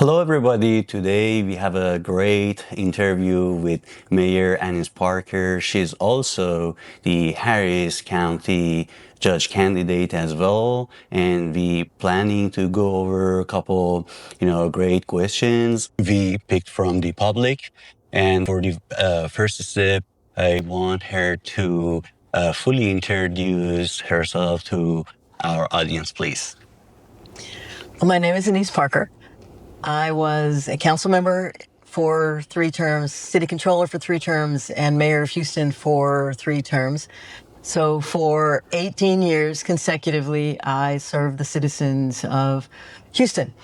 Hello, everybody. Today we have a great interview with Mayor Annise Parker. She's also the Harris County judge candidate as well. And we planning to go over a couple, great questions we picked from the public. And for the first step, I want her to fully introduce herself to our audience, please. Well, my name is Annise Parker. I was a council member for 3 terms, city controller for 3 terms, and mayor of Houston for 3 terms. So for 18 years consecutively, I served the citizens of Houston.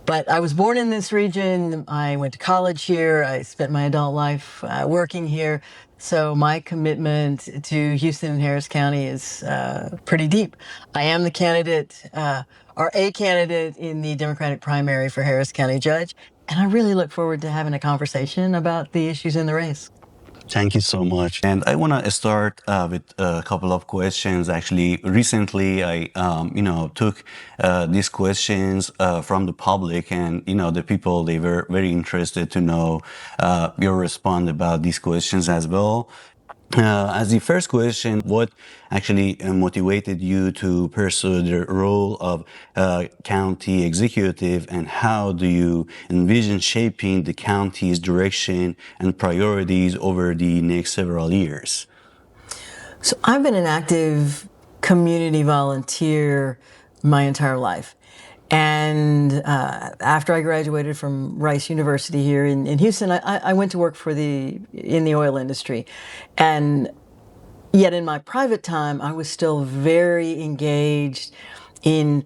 But I was born in this region. I went to college here. I spent my adult life working here. So my commitment to Houston and Harris County is pretty deep. I am the candidate, or a candidate in the Democratic primary for Harris County Judge. And I really look forward to having a conversation about the issues in the race. Thank you so much. And I want to start with a couple of questions. Actually, recently I, took these questions from the public, and the people, they were very interested to know your response about these questions as well. As the first question, what actually motivated you to pursue the role of county executive, and how do you envision shaping the county's direction and priorities over the next several years? So I've been an active community volunteer my entire life. And after I graduated from Rice University here in Houston, I went to work in the oil industry. And yet in my private time, I was still very engaged in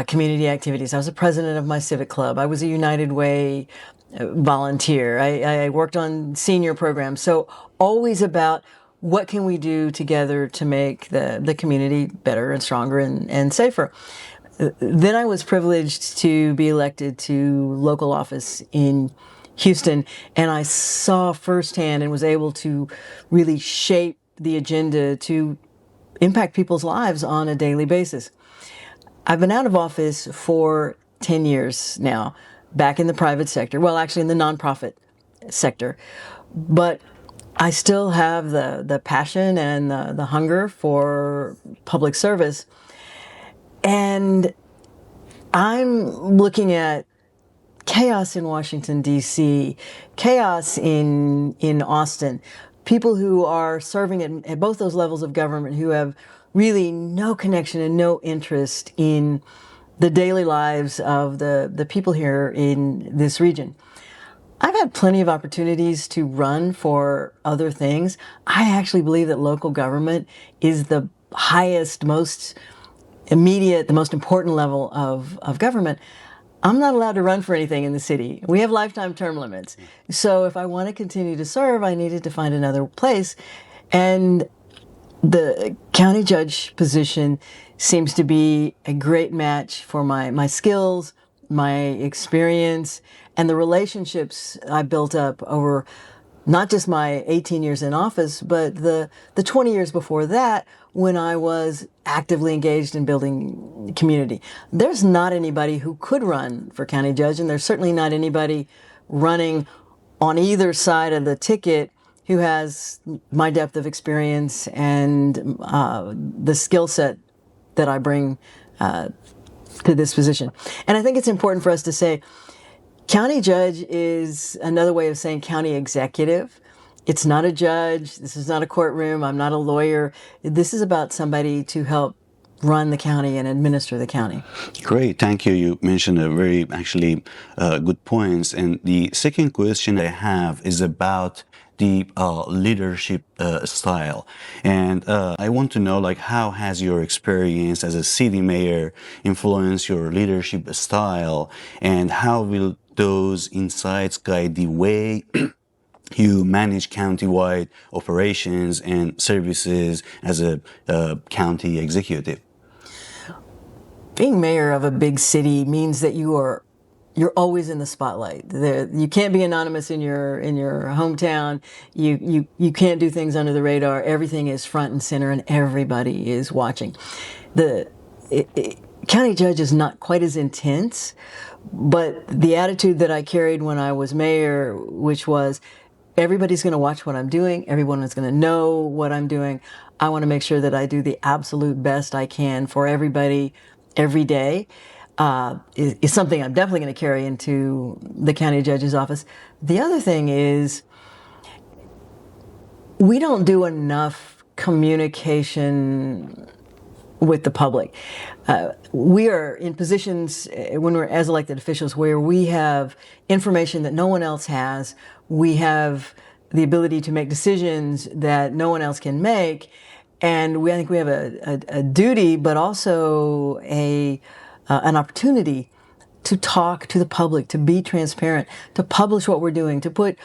community activities. I was the president of my civic club. I was a United Way volunteer. I worked on senior programs. So always about what can we do together to make the community better and stronger and safer. Then I was privileged to be elected to local office in Houston, and I saw firsthand and was able to really shape the agenda to impact people's lives on a daily basis. I've been out of office for 10 years now, back in the private sector, well, actually in the nonprofit sector, but I still have the passion and the hunger for public service. And I'm looking at chaos in Washington, D.C., chaos in Austin, people who are serving at both those levels of government who have really no connection and no interest in the daily lives of the people here in this region. I've had plenty of opportunities to run for other things. I actually believe that local government is the highest, most immediate, the most important level of government. I'm not allowed to run for anything in the city. We have lifetime term limits. So if I want to continue to serve, I needed to find another place. And the county judge position seems to be a great match for my skills, my experience, and the relationships I built up over not just my 18 years in office, but the 20 years before that when I was actively engaged in building community. There's not anybody who could run for county judge, and there's certainly not anybody running on either side of the ticket who has my depth of experience and the skill set that I bring to this position. And I think it's important for us to say county judge is another way of saying county executive. It's not a judge. This is not a courtroom. I'm not a lawyer. This is about somebody to help run the county and administer the county. Great, thank you. You mentioned a very actually good points. And the second question I have is about the leadership style. And I want to know, like, how has your experience as a city mayor influenced your leadership style, and how will those insights guide the way you manage county-wide operations and services as a county executive? Being mayor of a big city means that you're always in the spotlight. You can't be anonymous in your hometown. You can't do things under the radar. Everything is front and center, and everybody is watching. county judge is not quite as intense, but the attitude that I carried when I was mayor, which was everybody's going to watch what I'm doing, everyone is going to know what I'm doing. I want to make sure that I do the absolute best I can for everybody every day. Is something I'm definitely going to carry into the county judge's office. The other thing is we don't do enough communication with the public. We are in positions when we're as elected officials where we have information that no one else has. We have the ability to make decisions that no one else can make. And I think we have a duty, but also an opportunity to talk to the public, to be transparent, to publish what we're doing, to put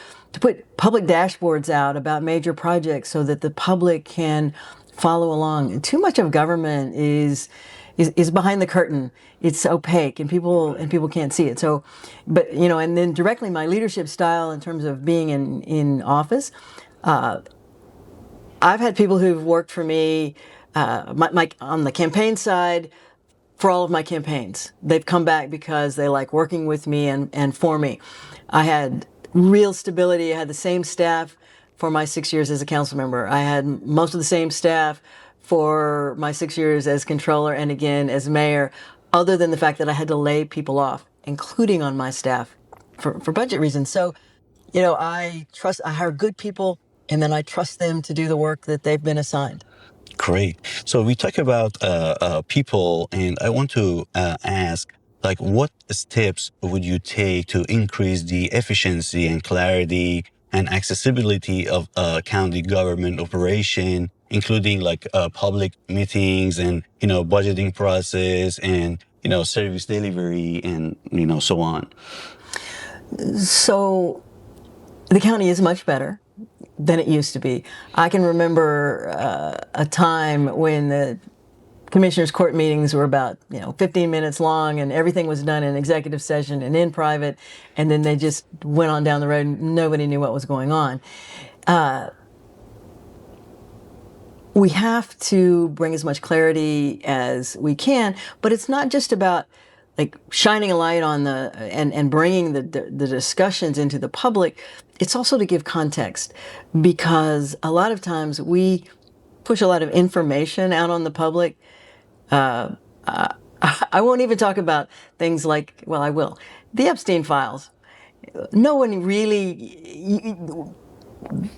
public dashboards out about major projects so that the public can follow along. Too much of government is behind the curtain. It's opaque, and people can't see it. So, but and then directly my leadership style in terms of being in office. I've had people who've worked for me, on the campaign side, for all of my campaigns. They've come back because they like working with me and for me. I had real stability. I had the same staff for my 6 years as a council member. I had most of the same staff for my 6 years as controller and again as mayor, other than the fact that I had to lay people off, including on my staff for budget reasons. So, I hire good people and then I trust them to do the work that they've been assigned. Great. So we talk about people, and I want to ask, like, what steps would you take to increase the efficiency and clarity and accessibility of county government operation, including like public meetings and budgeting process and service delivery and so on. So the county is much better than it used to be. I can remember a time when the commissioners' court meetings were about 15 minutes long, and everything was done in executive session and in private, and then they just went on down the road. And nobody knew what was going on. We have to bring as much clarity as we can, but it's not just about like shining a light on and bringing the discussions into the public. It's also to give context, because a lot of times we push a lot of information out on the public. I won't even talk about things like, well, I will. The Epstein files. No one really,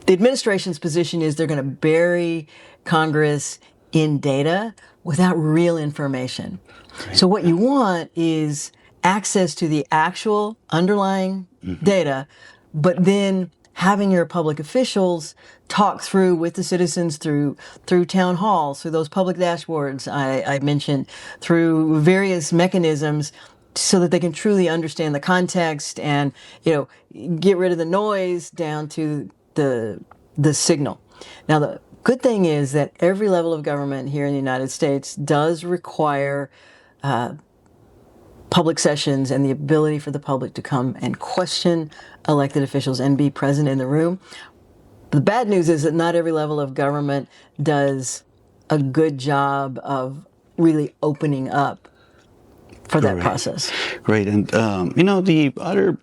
the administration's position is they're going to bury Congress in data without real information. Right. So what you want is access to the actual underlying data, but then having your public officials talk through with the citizens through town halls, through those public dashboards I mentioned, through various mechanisms, so that they can truly understand the context and get rid of the noise down to the signal. Now the good thing is that every level of government here in the United States does require public sessions and the ability for the public to come and question elected officials and be present in the room. The bad news is that not every level of government does a good job of really opening up for that process. Great. And, the other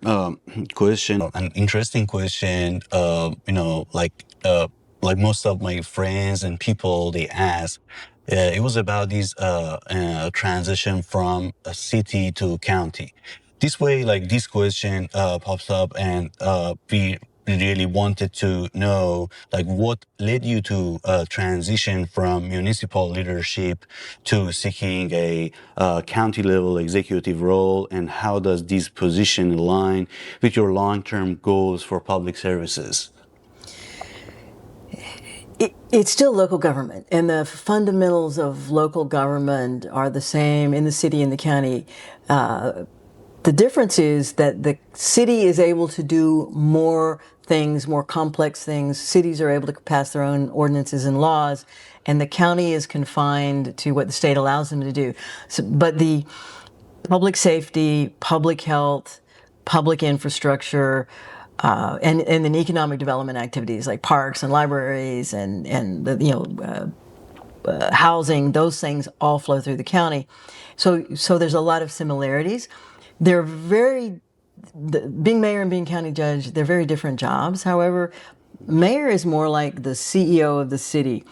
question, an interesting question, like most of my friends and people, they ask, it was about this transition from a city to county. This way, like this question pops up, and we really wanted to know, like, what led you to transition from municipal leadership to seeking a county level executive role, and how does this position align with your long-term goals for public services? It's still local government, and the fundamentals of local government are the same in the city and the county. The difference is that the city is able to do more things, more complex things. Cities are able to pass their own ordinances and laws, and the county is confined to what the state allows them to do. But the public safety, public health, public infrastructure, and then economic development activities like parks and libraries and housing, those things all flow through the county. So there's a lot of similarities. They're very being mayor and being county judge, they're very different jobs. However, mayor is more like the CEO of the city.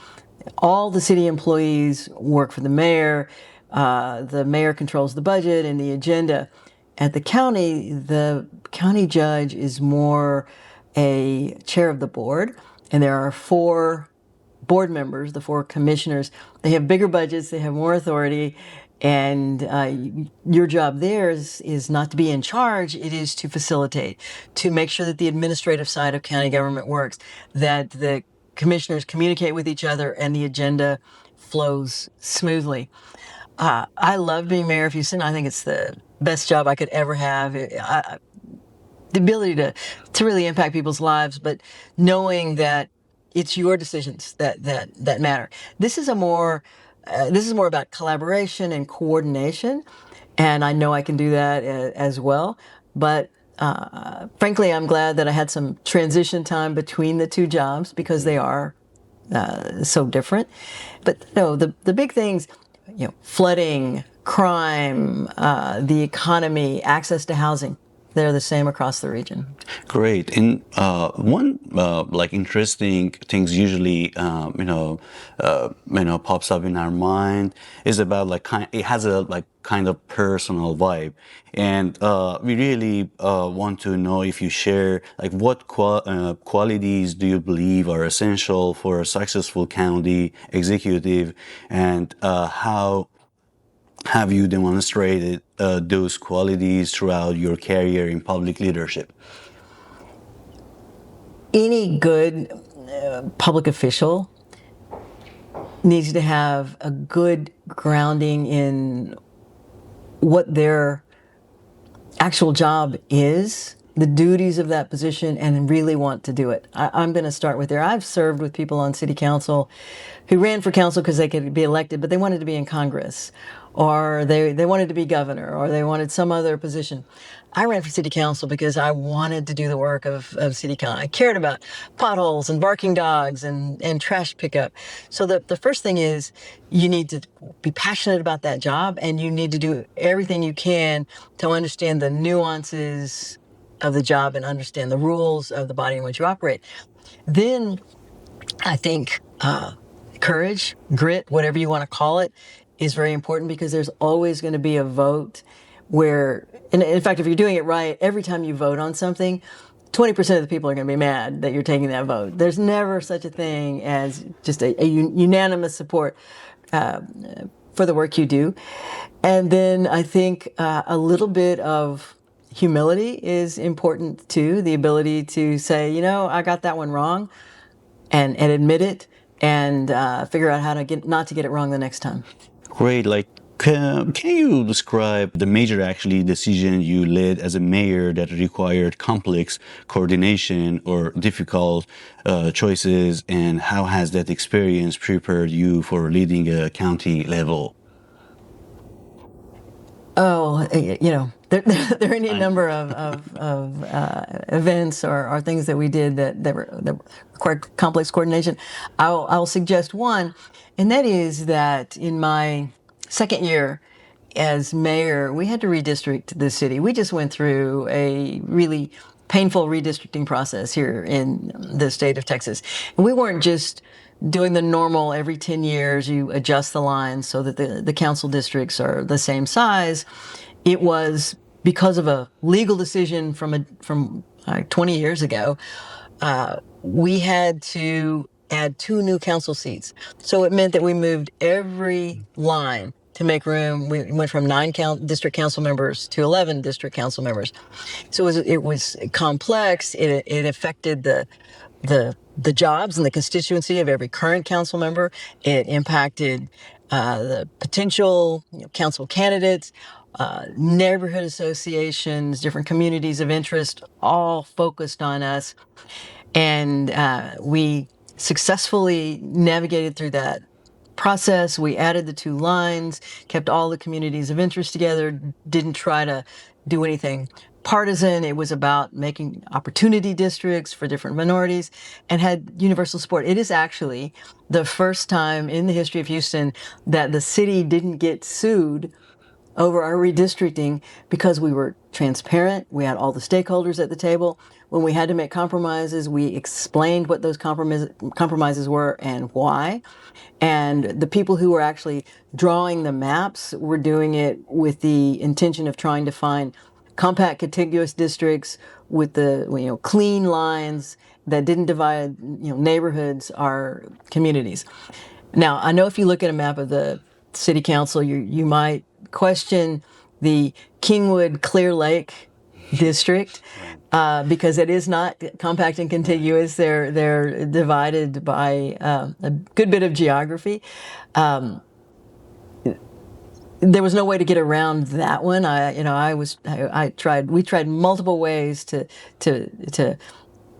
All the city employees work for the mayor. The mayor controls the budget and the agenda. At the county judge is more a chair of the board, and there are four board members, the four commissioners. They have bigger budgets, they have more authority, and your job there is not to be in charge, it is to facilitate, to make sure that the administrative side of county government works, that the commissioners communicate with each other, and the agenda flows smoothly. I love being mayor of Houston. I think it's the best job I could ever have. The ability to really impact people's lives, but knowing that it's your decisions that matter. This is more about collaboration and coordination, and I know I can do that as well. But frankly, I'm glad that I had some transition time between the two jobs because they are so different. But no, the big things, flooding, crime, the economy, access to housing, they're the same across the region. Great. And one like interesting things usually pops up in our mind is about like it has a like kind of personal vibe, and we really want to know if you share like what qualities do you believe are essential for a successful county executive, and how have you demonstrated those qualities throughout your career in public leadership? Any good public official needs to have a good grounding in what their actual job is, the duties of that position, and really want to do it. I'm going to start with there. I've served with people on city council who ran for council because they could be elected, but they wanted to be in Congress, or they wanted to be governor, or they wanted some other position. I ran for city council because I wanted to do the work of city council. I cared about potholes and barking dogs and trash pickup. So the first thing is you need to be passionate about that job, and you need to do everything you can to understand the nuances of the job and understand the rules of the body in which you operate. Then I think courage, grit, whatever you want to call it, is very important because there's always going to be a vote where, and in fact, if you're doing it right, every time you vote on something, 20% of the people are going to be mad that you're taking that vote. There's never such a thing as just a unanimous support for the work you do. And then I think a little bit of humility is important too, the ability to say, I got that one wrong, and admit it, and figure out how to not to get it wrong the next time. Great. Like, can you describe the major actually decision you led as a mayor that required complex coordination or difficult choices, and how has that experience prepared you for leading a county level? Oh, there are any number of events or things that we did that required complex coordination. I'll suggest one, and that is that in my second year as mayor, we had to redistrict the city. We just went through a really painful redistricting process here in the state of Texas. And we weren't just doing the normal every 10 years, you adjust the lines so that the council districts are the same size. It was because of a legal decision from 20 years ago. We had to add 2 new council seats. So it meant that we moved every line to make room. We went from 9 district council members to 11 district council members. So it was complex. It affected the jobs and the constituency of every current council member. It impacted the potential council candidates, neighborhood associations, different communities of interest, all focused on us. And we successfully navigated through that process. We added the 2 lines, kept all the communities of interest together, didn't try to do anything partisan. It was about making opportunity districts for different minorities and had universal support. It is actually the first time in the history of Houston that the city didn't get sued over our redistricting because we were transparent. We had all the stakeholders at the table. When we had to make compromises, we explained what those compromises were and why. And the people who were actually drawing the maps were doing it with the intention of trying to find compact contiguous districts with the clean lines that didn't divide neighborhoods or communities. Now, I know if you look at a map of the city council, you might question the Kingwood Clear Lake district because it is not compact and contiguous. They're divided by a good bit of geography. There was no way to get around that one. We tried multiple ways to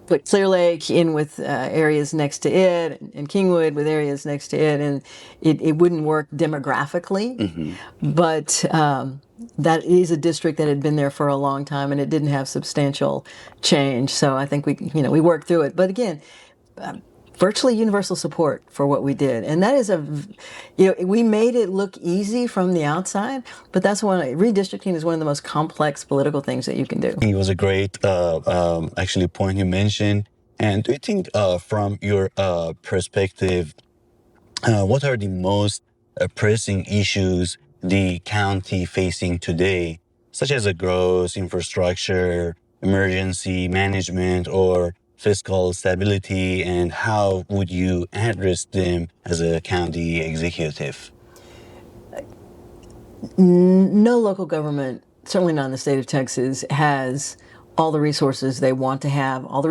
put Clear Lake in with areas next to it, and Kingwood with areas next to it, and it wouldn't work demographically. But that is a district that had been there for a long time, and it didn't have substantial change. So I think we worked through it. But again, virtually universal support for what we did. And that is we made it look easy from the outside, but redistricting is one of the most complex political things that you can do. It was a great, actually, point you mentioned. And do you think, from your perspective, what are the most pressing issues the county facing today, such as a growth, infrastructure, emergency management, or fiscal stability, and how would you address them as a county executive? No local government, certainly not in the state of Texas, has all the resources they want to have, all the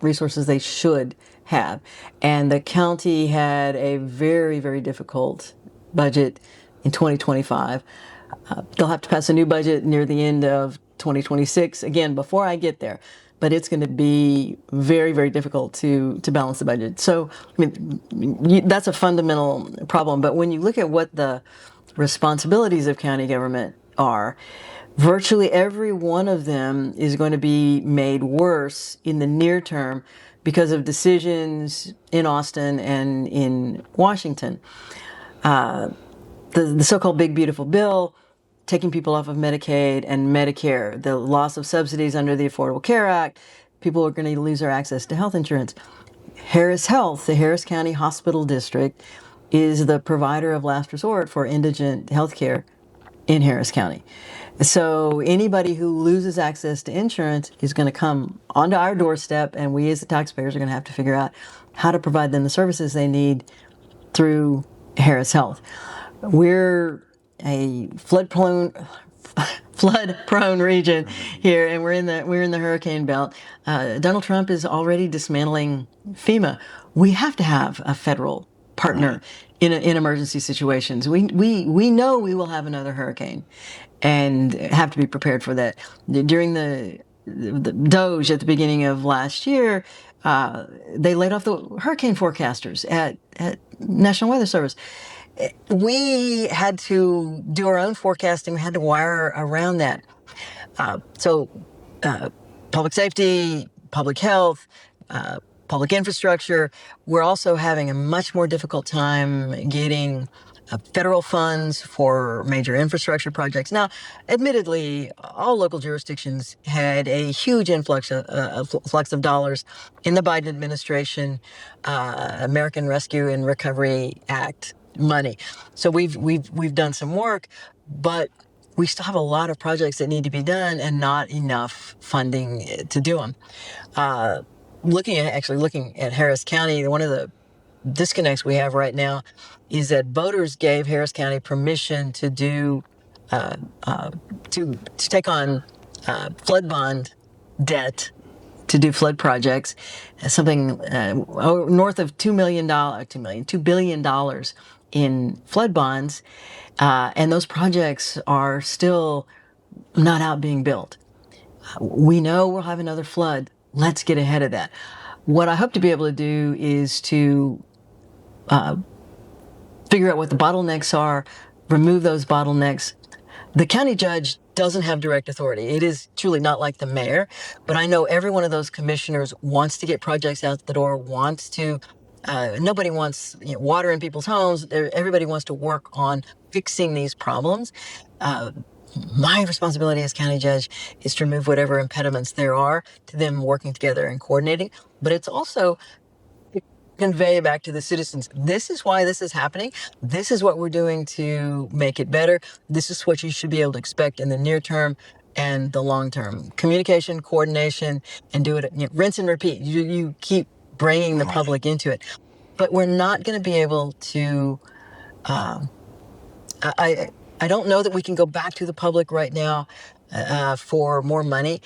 resources they should have. And the county had a very, very difficult budget in 2025. They'll have to pass a new budget near the end of 2026, again, before I get there. But it's going to be very, very difficult to balance the budget. So, I mean, that's a fundamental problem. But when you look at what the responsibilities of county government are, virtually every one of them is going to be made worse in the near term because of decisions in Austin and in Washington. The so-called Big Beautiful Bill, taking people off of Medicaid and Medicare, the loss of subsidies under the Affordable Care Act, people are going to lose their access to health insurance. Harris Health, the Harris County Hospital District, is the provider of last resort for indigent health care in Harris County. So anybody who loses access to insurance is going to come onto our doorstep, and we as the taxpayers are going to have to figure out how to provide them the services they need through Harris Health. We're a flood-prone region here, and we're in the hurricane belt. Donald Trump is already dismantling FEMA. We have to have a federal partner in emergency situations. We know we will have another hurricane, and have to be prepared for that. During the Doge at the beginning of last year, they laid off the hurricane forecasters at National Weather Service. We had to do our own forecasting. We had to wire around that. So public safety, public health, public infrastructure, we're also having a much more difficult time getting federal funds for major infrastructure projects. Now, admittedly, all local jurisdictions had a huge influx of dollars in the Biden administration, American Rescue and Recovery Act money. So we've done some work, but we still have a lot of projects that need to be done and not enough funding to do them. Looking at Harris County, one of the disconnects we have right now is that voters gave Harris County permission to do to take on flood bond debt to do flood projects, something north of $2 billion in flood bonds, and those projects are still not out being built. We know we'll have another flood. Let's get ahead of that. What I hope to be able to do is to figure out what the bottlenecks are, remove those bottlenecks, The county judge doesn't have direct authority. It is truly not like the mayor, but I know every one of those commissioners wants to get projects out the door, wants to. Nobody wants water in people's homes. Everybody wants to work on fixing these problems. My responsibility as county judge is to remove whatever impediments there are to them working together and coordinating. But it's also convey back to the citizens, this is why this is happening. This is what we're doing to make it better. This is what you should be able to expect in the near term and the long term. Communication, coordination, and do it, rinse and repeat. You keep bringing the public into it. But we're not going to be able to, I don't know that we can go back to the public right now for more money.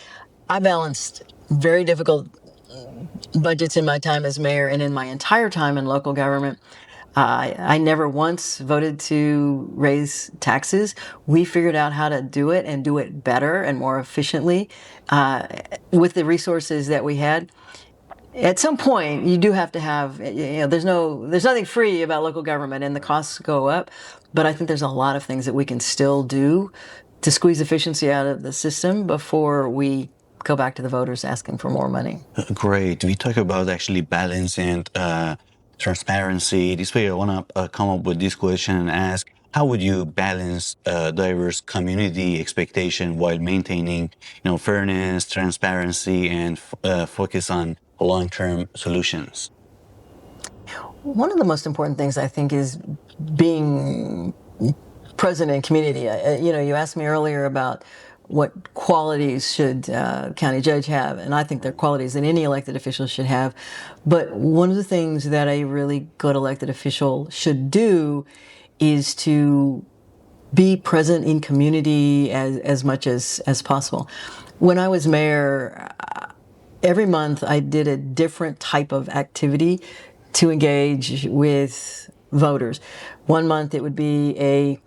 I balanced very difficult budgets in my time as mayor and in my entire time in local government. I never once voted to raise taxes. We figured out how to do it and do it better and more efficiently with the resources that we had. At some point, you do have to have, there's nothing free about local government, and the costs go up. But I think there's a lot of things that we can still do to squeeze efficiency out of the system before we go back to the voters asking for more money. Great. We talk about actually balance and transparency. This way, I want to come up with this question and ask, how would you balance diverse community expectation while maintaining, fairness, transparency, and focus on long-term solutions? One of the most important things I think is being present in community. You asked me earlier about what qualities should county judge have, and I think they're qualities that any elected official should have. But one of the things that a really good elected official should do is to be present in community as much as possible. When I was mayor, every month I did a different type of activity to engage with voters. One month it would be a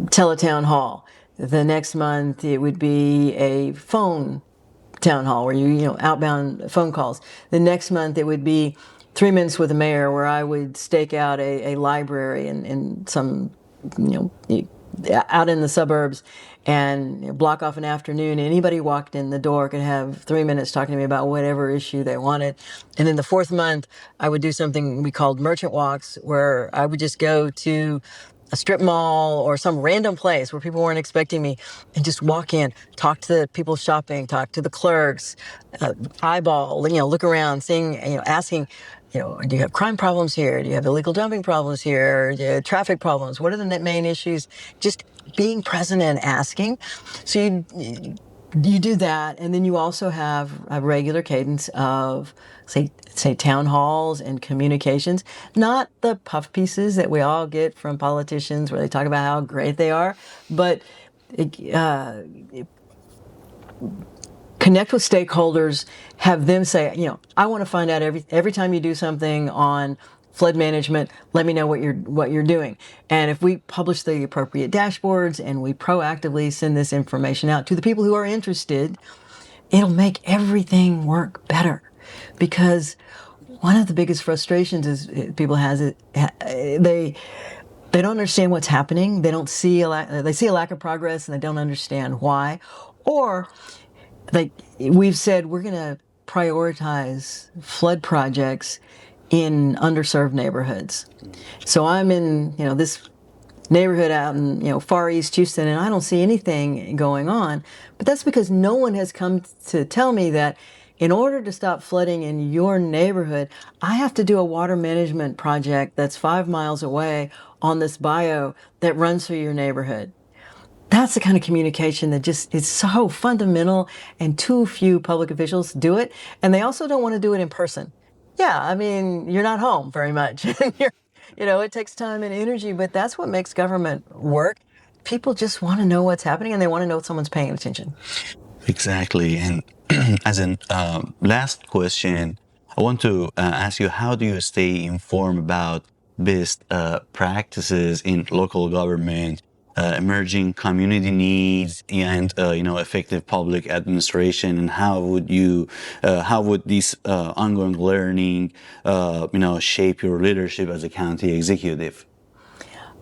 teletown hall. The next month it would be a phone town hall where you outbound phone calls. The next month it would be 3 minutes with the mayor, where I would stake out a library in some out in the suburbs and block off an afternoon. Anybody who walked in the door could have 3 minutes talking to me about whatever issue they wanted. And then the fourth month, I would do something we called merchant walks, where I would just go to a strip mall or some random place where people weren't expecting me and just walk in, talk to the people shopping, talk to the clerks, eyeball, look around, seeing, asking, do you have crime problems here? Do you have illegal dumping problems here? Do you have traffic problems? What are the main issues? Just being present and asking. So you do that, and then you also have a regular cadence of, say town halls and communications, not the puff pieces that we all get from politicians where they talk about how great they are, but connect with stakeholders, have them say, I want to find out every time you do something on flood management, let me know what you're doing. And if we publish the appropriate dashboards and we proactively send this information out to the people who are interested, it'll make everything work better. Because one of the biggest frustrations is people they don't understand what's happening. They don't see they see a lack of progress and they don't understand why. Or we've said we're going to prioritize flood projects in underserved neighborhoods. So I'm in, this neighborhood out in, far east Houston, and I don't see anything going on. But that's because no one has come to tell me that in order to stop flooding in your neighborhood, I have to do a water management project that's 5 miles away on this bio that runs through your neighborhood. That's the kind of communication that just is so fundamental, and too few public officials do it. And they also don't want to do it in person. Yeah, I mean, you're not home very much. It takes time and energy, but that's what makes government work. People just want to know what's happening, and they want to know if someone's paying attention. Exactly. And as an last question, I want to ask you, how do you stay informed about best practices in local government, emerging community needs, and effective public administration? And how would this ongoing learning shape your leadership as a county executive?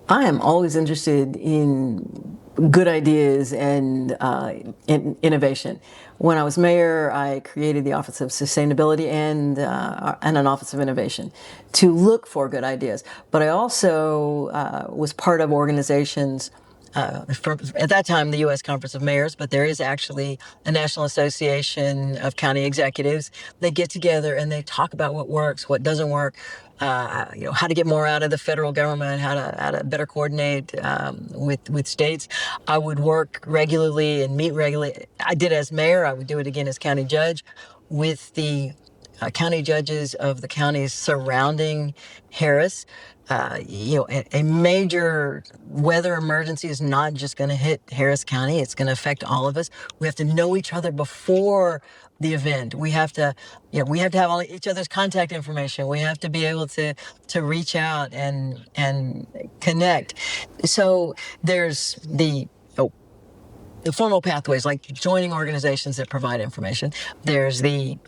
I am always interested in good ideas and innovation. When I was mayor, I created the Office of Sustainability and an Office of Innovation to look for good ideas. But I also was part of organizations at that time, the U.S. Conference of Mayors, but there is actually a National Association of County Executives. They get together and they talk about what works, what doesn't work, how to get more out of the federal government, how to better coordinate with states. I would work regularly and meet regularly. I did as mayor. I would do it again as county judge with the county judges of the counties surrounding Harris. A major weather emergency is not just going to hit Harris County. It's going to affect all of us. We have to know each other before the event. We have to have all each other's contact information. We have to be able to reach out and connect. So there's the formal pathways, like joining organizations that provide information. There's the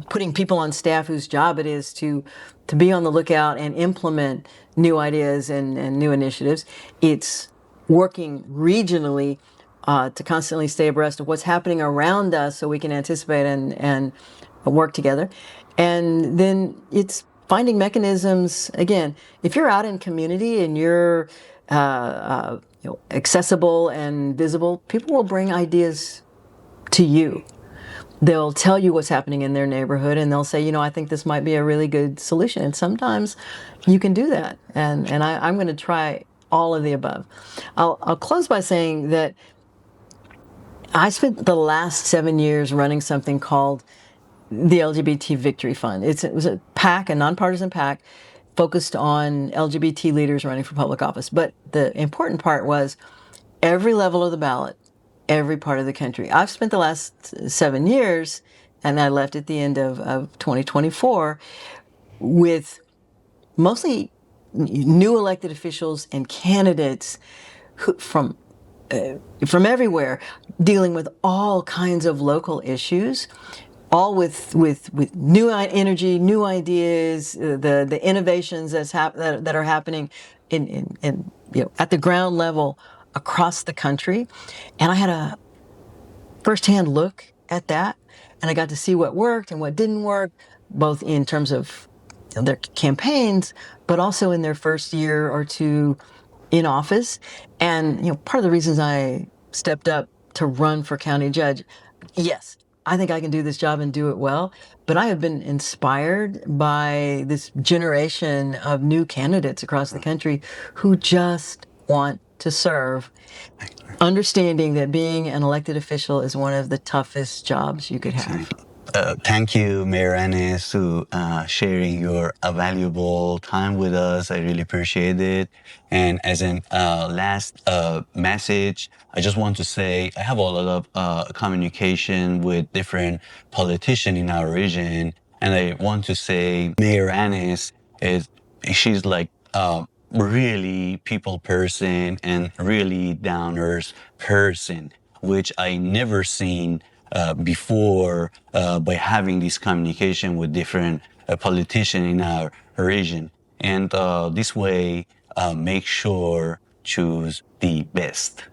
putting people on staff whose job it is to be on the lookout and implement new ideas and new initiatives. It's working regionally to constantly stay abreast of what's happening around us so we can anticipate and work together. And then it's finding mechanisms. Again, if you're out in community and you're accessible and visible, people will bring ideas to you. They'll tell you what's happening in their neighborhood, and they'll say, I think this might be a really good solution. And sometimes you can do that. And I'm going to try all of the above. I'll close by saying that I spent the last 7 years running something called the LGBT Victory Fund. It was a PAC, a nonpartisan PAC, focused on LGBT leaders running for public office. But the important part was every level of the ballot, every part of the country. I've spent the last 7 years, and I left at the end of 2024, with mostly new elected officials and candidates from everywhere, dealing with all kinds of local issues, all with new energy, new ideas, the innovations that are happening in at the ground level across the country. And I had a firsthand look at that, and I got to see what worked and what didn't work, both in terms of their campaigns, but also in their first year or two in office. And part of the reasons I stepped up to run for county judge, yes, I think I can do this job and do it well, but I have been inspired by this generation of new candidates across the country who just want to serve, understanding that being an elected official is one of the toughest jobs you could have. Thank you, Mayor Annise, to sharing your valuable time with us. I really appreciate it. And as an last message, I just want to say I have a lot of communication with different politicians in our region, and I want to say Mayor Annise she's like really people person and really down-earth person, which I never seen before by having this communication with different politicians in our region. And this way, make sure choose the best.